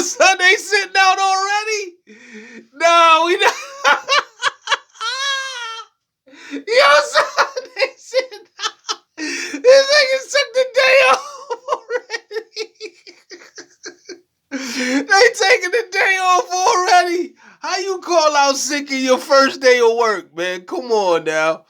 son, they sitting out already? No, we not. Yo, son, they sitting out. This niggas took the day off already. They taking the day off already. How you call out sick in your first day of work, man? Come on now.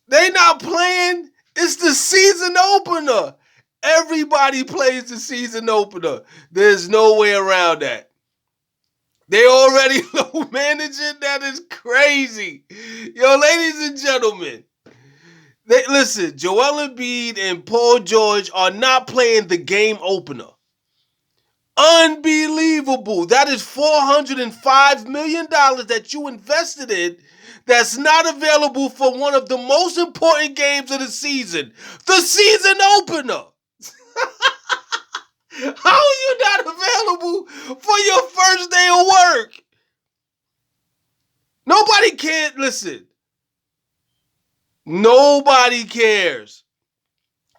They not playing. It's the season opener. Everybody plays the season opener. There's no way around that. They already low managing. That is crazy. Yo, ladies and gentlemen, listen, Joel Embiid and Paul George are not playing the game opener. Unbelievable. That is $405 million that you invested in that's not available for one of the most important games of the season. The season opener. How are you not available for your first day of work? Nobody cares. Listen. Nobody cares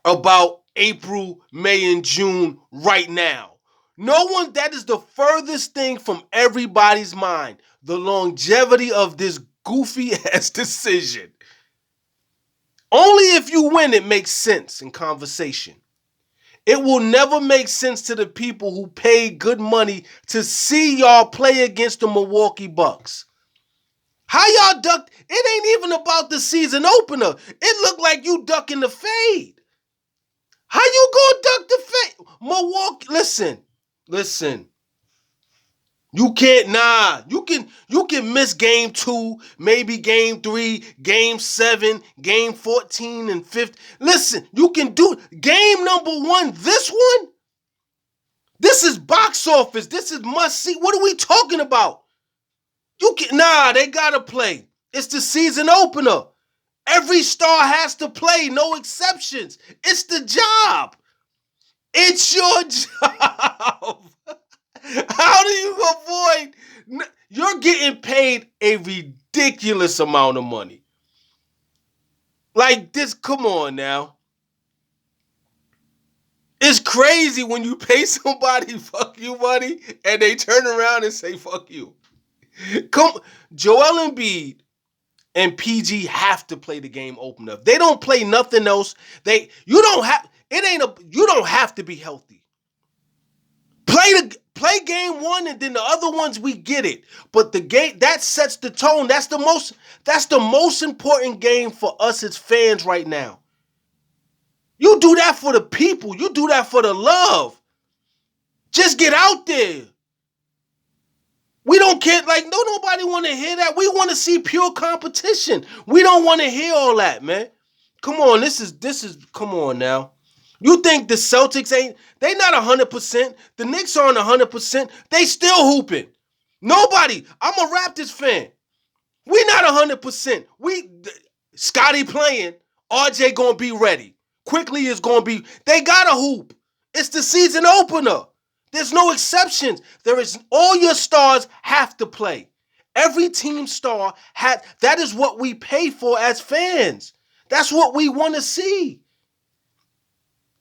about April, May, and June right now. No one, that is the furthest thing from everybody's mind. The longevity of this goofy ass decision. Only if you win it makes sense in conversation. It will never make sense to the people who pay good money to see y'all play against the Milwaukee Bucks. How y'all ducked? It ain't even about the season opener. It looked like you ducking the fade. How you gonna duck the fade? Milwaukee, listen. You can't, you can miss game 2, maybe game 3, game 7, game 14 and 15. Listen, you can do game number 1, this one. This is box office. This is must see. What are we talking about? They gotta play. It's the season opener. Every star has to play, no exceptions. It's the job. It's your job. How do you avoid? You're getting paid a ridiculous amount of money. Like this, come on now. It's crazy when you pay somebody fuck you money and they turn around and say fuck you. Joel Embiid and PG have to play the game opener. If they don't play nothing else, you don't have to be healthy. Play game 1 and then the other ones we get it. But the game that sets the tone. That's the most important game for us as fans right now. You do that for the people. You do that for the love. Just get out there. We don't care. Like, nobody want to hear that. We want to see pure competition. We don't want to hear all that, man. Come on, this is. Come on now. You think the Celtics they not 100%. The Knicks aren't 100%. They still hooping. Nobody. I'm a Raptors fan. We not 100%. Scotty playing. RJ gonna be ready. Quickly is gonna be. They gotta hoop. It's the season opener. There's no exceptions. All your stars have to play. Every team star that is what we pay for as fans. That's what we want to see.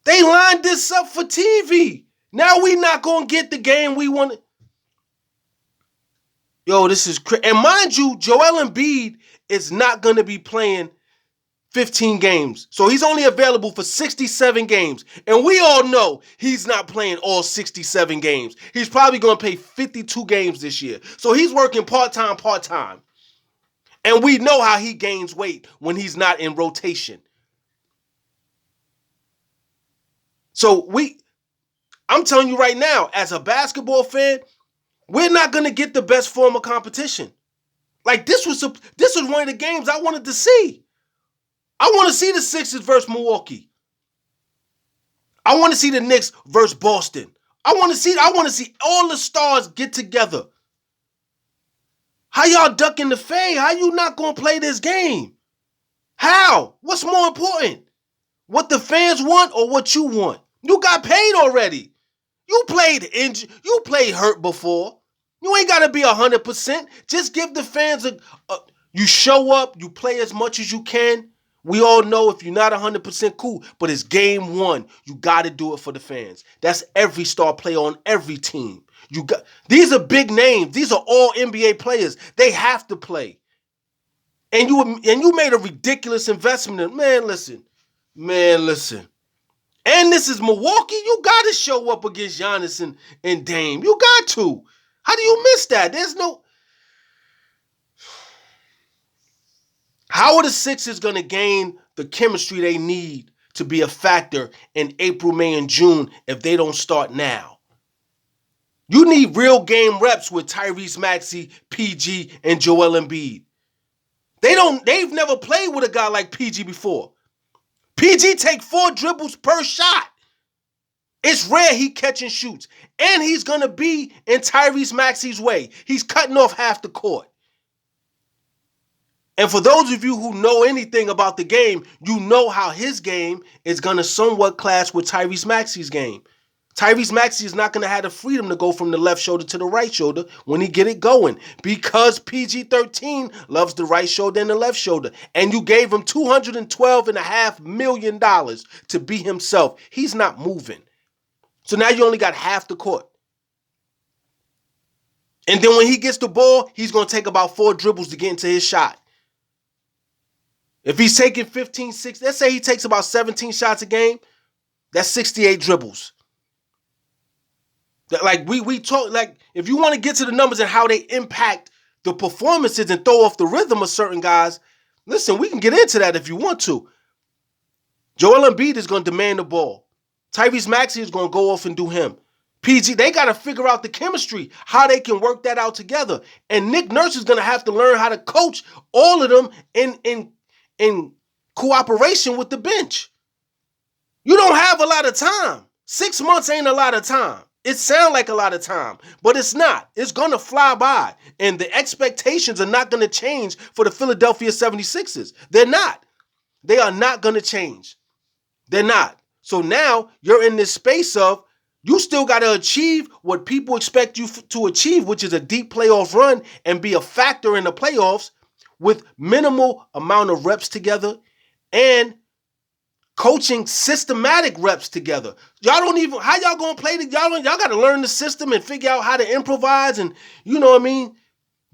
They lined this up for TV. Now we not going to get the game we want. Yo, this is crazy. And mind you, Joel Embiid is not going to be playing 15 games. So he's only available for 67 games. And we all know he's not playing all 67 games. He's probably going to play 52 games this year. So he's working part-time. And we know how he gains weight when he's not in rotation. So I'm telling you right now, as a basketball fan, we're not going to get the best form of competition. Like this was one of the games I wanted to see. I want to see the Sixers versus Milwaukee. I want to see the Knicks versus Boston. I want to see all the stars get together. How y'all ducking the fade? How you not going to play this game? How? What's more important? What the fans want or what you want? You got paid already. You played injured. You played hurt before. You ain't got to be 100%. Just give the fans you show up. You play as much as you can. We all know if you're not 100% cool, but it's game 1. You got to do it for the fans. That's every star player on every team. These are big names. These are all NBA players. They have to play. And you made a ridiculous investment in, man, listen. And this is Milwaukee. You got to show up against Giannis and Dame. You got to. How do you miss that? How are the Sixers going to gain the chemistry they need to be a factor in April, May, and June if they don't start now? You need real game reps with Tyrese Maxey, PG, and Joel Embiid. They've never played with a guy like PG before. PG take 4 dribbles per shot. It's rare he catch and shoots. And he's going to be in Tyrese Maxey's way. He's cutting off half the court. And for those of you who know anything about the game, you know how his game is going to somewhat clash with Tyrese Maxey's game. Tyrese Maxey is not going to have the freedom to go from the left shoulder to the right shoulder when he get it going because PG-13 loves the right shoulder and the left shoulder. And you gave him $212.5 million to be himself. He's not moving. So now you only got half the court. And then when he gets the ball, he's going to take about 4 dribbles to get into his shot. If he's taking 15, 16, let's say he takes about 17 shots a game, that's 68 dribbles. Like we talk, like if you want to get to the numbers and how they impact the performances and throw off the rhythm of certain guys, listen, we can get into that if you want to. Joel Embiid is going to demand the ball. Tyrese Maxey is going to go off and do him. PG, they got to figure out the chemistry, how they can work that out together. And Nick Nurse is going to have to learn how to coach all of them in cooperation with the bench. You don't have a lot of time. 6 months ain't a lot of time. It sounds like a lot of time, but it's not. It's going to fly by, and the expectations are not going to change for the Philadelphia 76ers. They're not. They are not going to change. They're not. So now you're in this space of you still got to achieve what people expect you to achieve, which is a deep playoff run and be a factor in the playoffs with minimal amount of reps together and coaching systematic reps together. Y'all don't even, how y'all gonna play y'all got to learn the system and figure out how to improvise and, you know what I mean,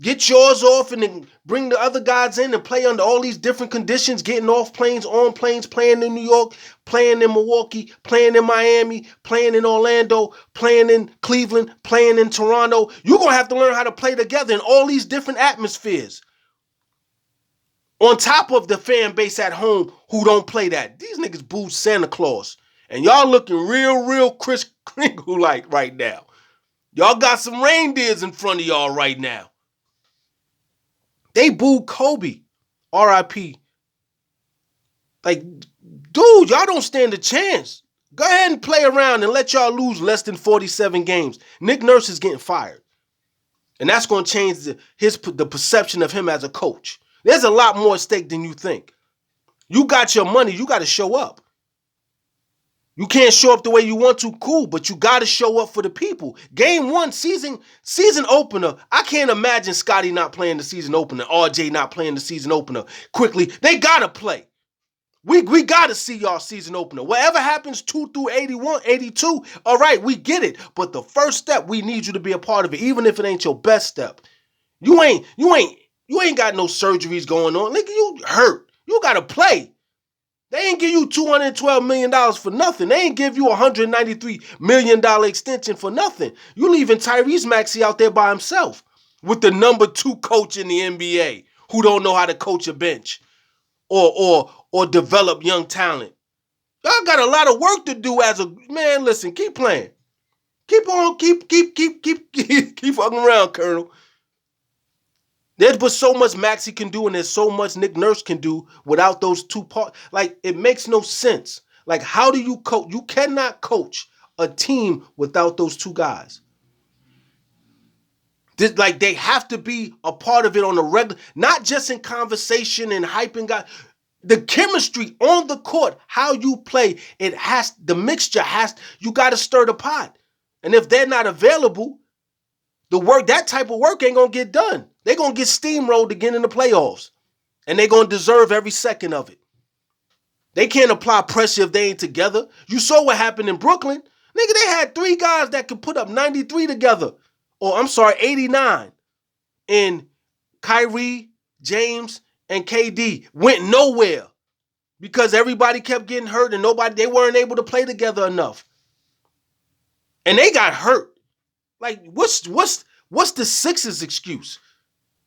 get yours off and then bring the other guys in and play under all these different conditions, getting off planes, on planes, playing in New York, playing in Milwaukee, playing in Miami, playing in Orlando, playing in Cleveland, playing in Toronto. You're gonna have to learn how to play together in all these different atmospheres. On top of the fan base at home who don't play that. These niggas booed Santa Claus. And y'all looking real Kris Kringle-like right now. Y'all got some reindeers in front of y'all right now. They booed Kobe. R.I.P. Like, dude, y'all don't stand a chance. Go ahead and play around and let y'all lose less than 47 games. Nick Nurse is getting fired. And that's going to change the perception of him as a coach. There's a lot more at stake than you think. You got your money. You got to show up. You can't show up the way you want to, cool, but you got to show up for the people. Game 1, season opener. I can't imagine Scotty not playing the season opener, RJ not playing the season opener quickly. They got to play. We got to see y'all season opener. Whatever happens 2 through 81, 82, all right, we get it. But the first step, we need you to be a part of it, even if it ain't your best step. You ain't got no surgeries going on. Nigga, you hurt. You got to play. They ain't give you $212 million for nothing. They ain't give you a $193 million extension for nothing. You leaving Tyrese Maxey out there by himself with the number 2 coach in the NBA who don't know how to coach a bench or develop young talent. Y'all got a lot of work to do as a man. Listen, keep playing. Keep on, keep fucking around, Colonel. There's but so much Maxey can do, and there's so much Nick Nurse can do without those 2 parts. Like, it makes no sense. Like, how do you coach? You cannot coach a team without those 2 guys. Like, they have to be a part of it on a regular, not just in conversation and hyping guys. The chemistry on the court, how you play, you got to stir the pot. And if they're not available, that type of work ain't going to get done. They're going to get steamrolled again in the playoffs. And they're going to deserve every second of it. They can't apply pressure if they ain't together. You saw what happened in Brooklyn. Nigga, they had 3 guys that could put up 93 together. Or, I'm sorry, 89. And Kyrie, James, and KD went nowhere because everybody kept getting hurt and they weren't able to play together enough. And they got hurt. Like, what's the Sixers' excuse?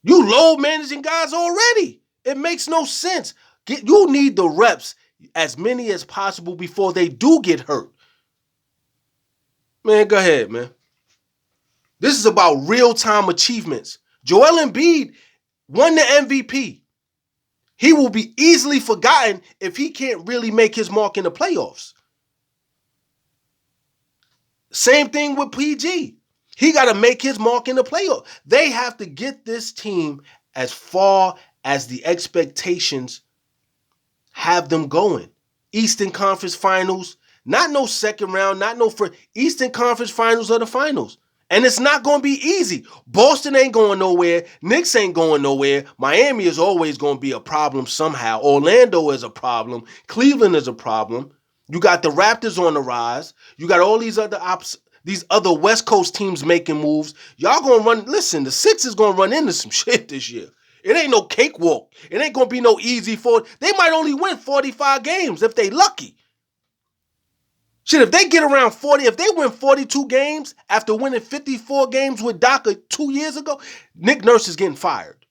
You low managing guys already. It makes no sense. You need the reps, as many as possible, before they do get hurt. Man, go ahead, man. This is about real-time achievements. Joel Embiid won the MVP. He will be easily forgotten if he can't really make his mark in the playoffs. Same thing with PG. He got to make his mark in the playoffs. They have to get this team as far as the expectations have them going. Eastern Conference Finals, not no second round, not no first. Eastern Conference Finals are the finals. And it's not going to be easy. Boston ain't going nowhere. Knicks ain't going nowhere. Miami is always going to be a problem somehow. Orlando is a problem. Cleveland is a problem. You got the Raptors on the rise. You got all these other West Coast teams making moves. Y'all going to run. Listen, the Sixers going to run into some shit this year. It ain't no cakewalk. It ain't going to be no easy for. They might only win 45 games if they lucky. Shit, if they get around 40, if they win 42 games after winning 54 games with Doca 2 years ago, Nick Nurse is getting fired.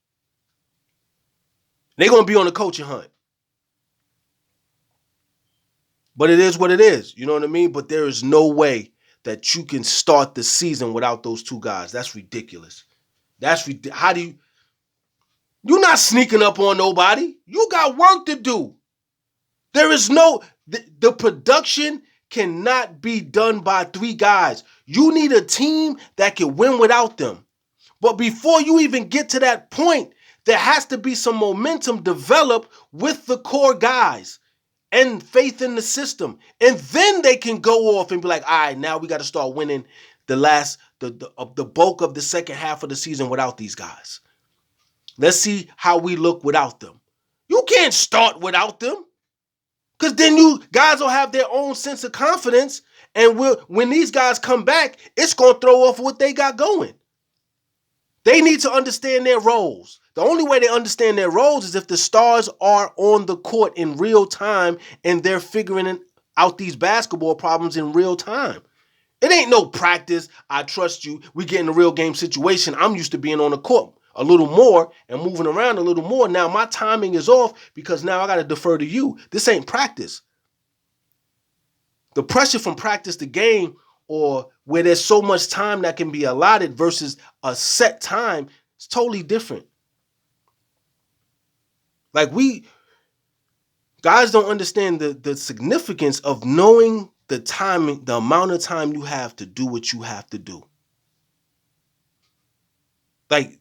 They're going to be on the coaching hunt. But it is what it is. You know what I mean? But there is no way that you can start the season without those 2 guys. That's ridiculous. How do you... You're not sneaking up on nobody. You got work to do. There is no... The production cannot be done by 3 guys. You need a team that can win without them. But before you even get to that point, there has to be some momentum developed with the core guys and faith in the system. And then they can go off and be like, all right, now we got to start winning the bulk of the second half of the season without these guys. Let's see how we look without them. You can't start without them. Because then you guys will have their own sense of confidence. And when these guys come back, it's going to throw off what they got going. They need to understand their roles. The only way they understand their roles is if the stars are on the court in real time and they're figuring out these basketball problems in real time. It ain't no practice. I trust you. We get in a real game situation. I'm used to being on the court a little more and moving around a little more. Now my timing is off because now I got to defer to you. This ain't practice. The pressure from practice to game, or where there's so much time that can be allotted versus a set time, is totally different. Like guys don't understand the significance of knowing the timing, the amount of time you have to do what you have to do. Like,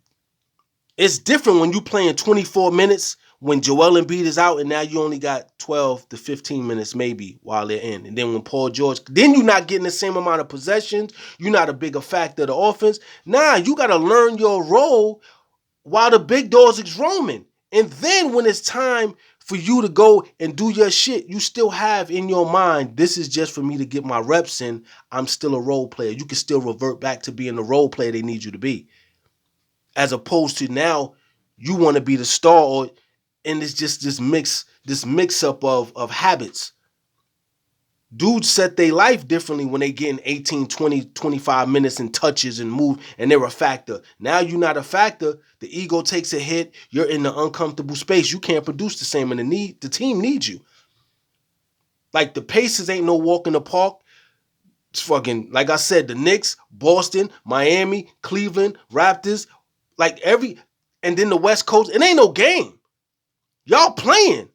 it's different when you playing 24 minutes when Joel Embiid is out and now you only got 12 to 15 minutes maybe while they're in. And then when Paul George, then you're not getting the same amount of possessions. You're not a bigger factor of the offense. Nah, you got to learn your role while the big dogs is roaming. And then when it's time for you to go and do your shit, you still have in your mind, this is just for me to get my reps in. I'm still a role player. You can still revert back to being the role player they need you to be. As opposed to now, you want to be the star, and it's just this mix up of habits. Dudes set their life differently when they get in 18, 20, 25 minutes and touches and move, and they're a factor. Now you're not a factor. The ego takes a hit. You're in the uncomfortable space. You can't produce the same, and the team needs you. Like, the Pacers ain't no walk in the park. It's fucking, like I said, the Knicks, Boston, Miami, Cleveland, Raptors, and then the West Coast. It ain't no game. Y'all playing.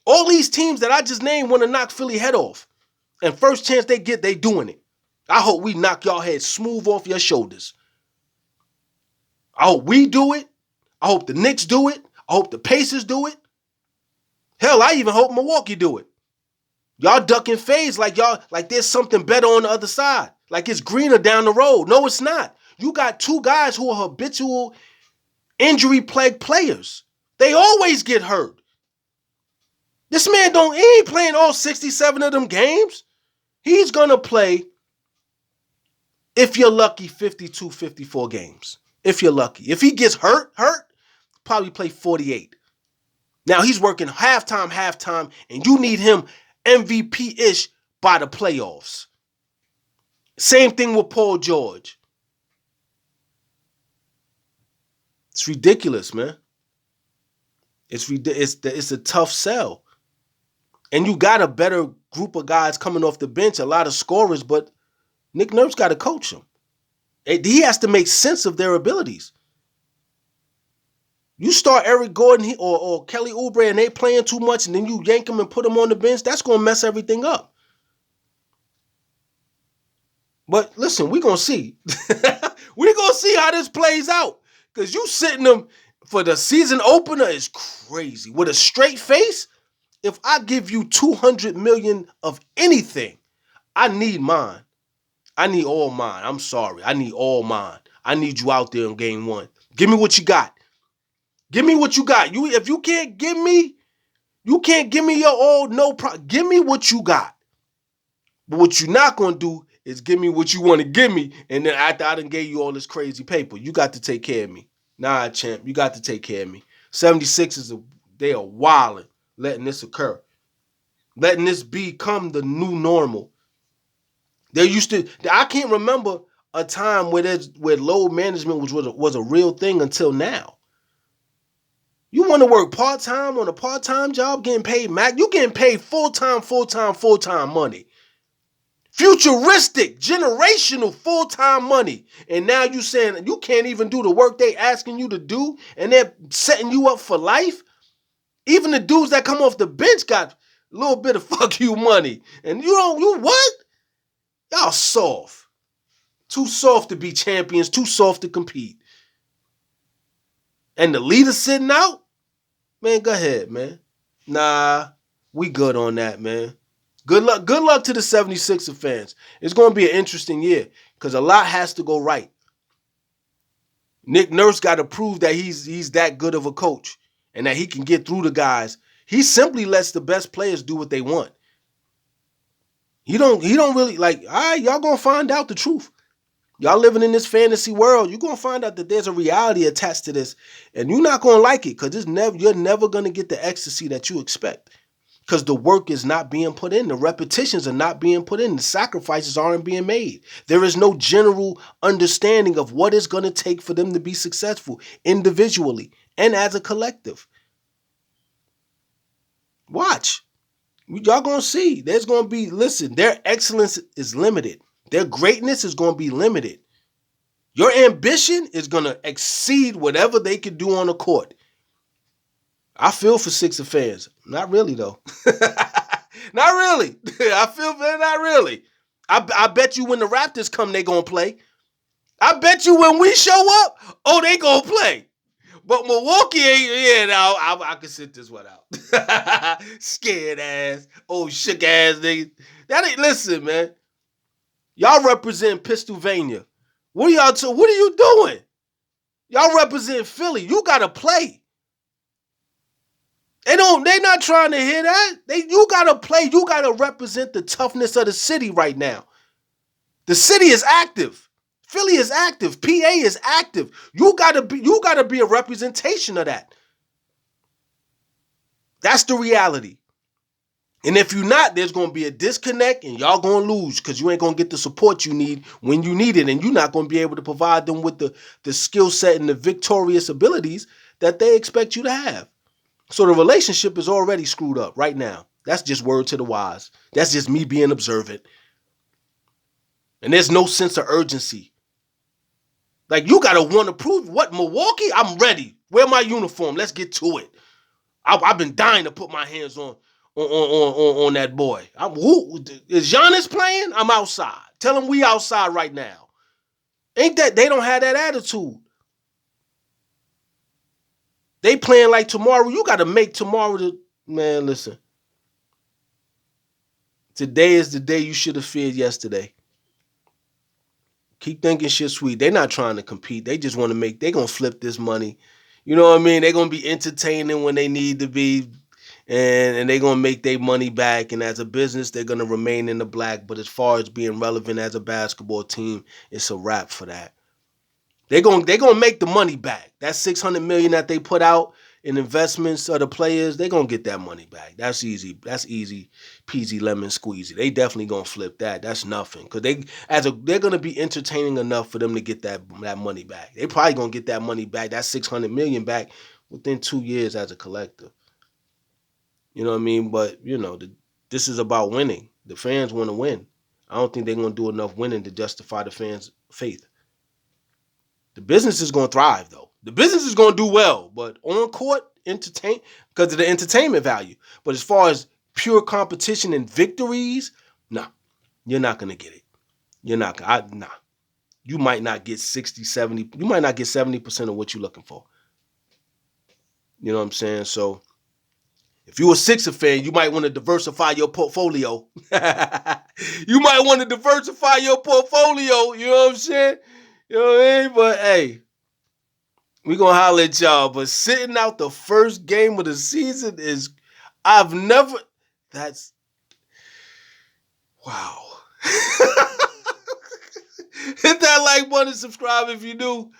All these teams that I just named want to knock Philly head off. And first chance they get, they doing it. I hope we knock y'all head smooth off your shoulders. I hope we do it. I hope the Knicks do it. I hope the Pacers do it. Hell, I even hope Milwaukee do it. Y'all ducking fades like there's something better on the other side. Like it's greener down the road. No, it's not. You got 2 guys who are habitual injury-plagued players. They always get hurt. This man he ain't playing all 67 of them games. He's going to play, if you're lucky, 52, 54 games. If you're lucky. If he gets hurt, probably play 48. Now he's working halftime, and you need him MVP-ish by the playoffs. Same thing with Paul George. It's ridiculous, man. It's a tough sell. And you got a better group of guys coming off the bench, a lot of scorers, but Nick Nurse got to coach them. He has to make sense of their abilities. You start Eric Gordon or Kelly Oubre and they playing too much, and then you yank them and put them on the bench, that's going to mess everything up. But listen, we're going to see. We're going to see how this plays out. Because you sitting them for the season opener is crazy. With a straight face, if I give you $200 million of anything, I need mine. I need all mine. I'm sorry. I need all mine. I need you out there in game one. Give me what you got. Give me what you got. If you can't give me your all, no problem. Give me what you got. But what you're not going to do is give me what you want to give me, and then after I done gave you all this crazy paper, you got to take care of me. Nah, champ, you got to take care of me. 76ers, they are wilding, letting this occur. Letting this become the new normal. I can't remember a time where load management was a real thing until now. You want to work part-time on a part-time job, getting paid max, you getting paid full-time money. Futuristic, generational, full-time money. And now you saying you can't even do the work they asking you to do, and they're setting you up for life? Even the dudes that come off the bench got a little bit of fuck you money. And you what? Y'all soft. Too soft to be champions, too soft to compete. And the leader sitting out? Man, go ahead, man. Nah, we good on that, man. Good luck to the 76er fans. It's going to be an interesting year because a lot has to go right. Nick Nurse got to prove that he's that good of a coach and that he can get through the guys. He simply lets the best players do what they want. He don't really all right, y'all going to find out the truth. Y'all living in this fantasy world, you're going to find out that there's a reality attached to this, and you're not going to like it because you're never going to get the ecstasy that you expect. Because the work is not being put in. The repetitions are not being put in. The sacrifices aren't being made. There is no general understanding of what it's going to take for them to be successful individually and as a collective. Watch. Y'all going to see. There's going to be, listen, their excellence is limited. Their greatness is going to be limited. Your ambition is going to exceed whatever they can do on the court. I feel for Sixer fans. Not really, though. Not really. I feel for not really. I bet you when the Raptors come, they going to play. I bet you when we show up, they going to play. But Milwaukee ain't, I can sit this one out. Scared ass, shook ass niggas. Listen, man. Y'all represent Pennsylvania. What are you doing? Y'all represent Philly. You got to play. They not trying to hear that. You gotta play. You gotta represent the toughness of the city right now. The city is active. Philly is active. PA is active. You gotta be a representation of that. That's the reality. And if you're not, there's gonna be a disconnect and y'all gonna lose because you ain't gonna get the support you need when you need it, and you're not gonna be able to provide them with the skill set and the victorious abilities that they expect you to have. So the relationship is already screwed up right now. That's just word to the wise. That's just me being observant. And there's no sense of urgency. Like, you got to want to prove what? Milwaukee? I'm ready. Wear my uniform. Let's get to it. I've been dying to put my hands on that boy. Is Giannis playing? I'm outside. Tell him we outside right now. Ain't that they don't have that attitude. They playing like tomorrow. You got to make tomorrow man, listen. Today is the day you should have feared yesterday. Keep thinking shit sweet. They're not trying to compete. They just want to they're going to flip this money. You know what I mean? They're going to be entertaining when they need to be. and they're gonna make their money back. And as a business, they're gonna remain in the black. But as far as being relevant as a basketball team, it's a wrap for that. They're gonna make the money back. That $600 million that they put out in investments of the players, they're gonna get that money back. That's easy. That's easy peasy lemon squeezy. They definitely gonna flip that. That's nothing. Cause they're gonna be entertaining enough for them to get that money back. They probably gonna get that money back, that $600 million back within 2 years as a collective. You know what I mean? But this is about winning. The fans want to win. I don't think they're gonna do enough winning to justify the fans' faith. The business is going to thrive, though. The business is going to do well, but on court, entertain because of the entertainment value. But as far as pure competition and victories, nah, you're not going to get it. You're not going to. Nah. You might not get 60, 70. You might not get 70% of what you're looking for. You know what I'm saying? So if you're a Sixer fan, you might want to diversify your portfolio. You might want to diversify your portfolio. You know what I'm saying? You know what I mean? But hey, we gonna holler at y'all, but sitting out the first game of the season is I've never that's wow. Hit that like button, subscribe if you do.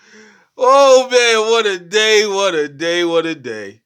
Oh man, what a day, what a day, what a day.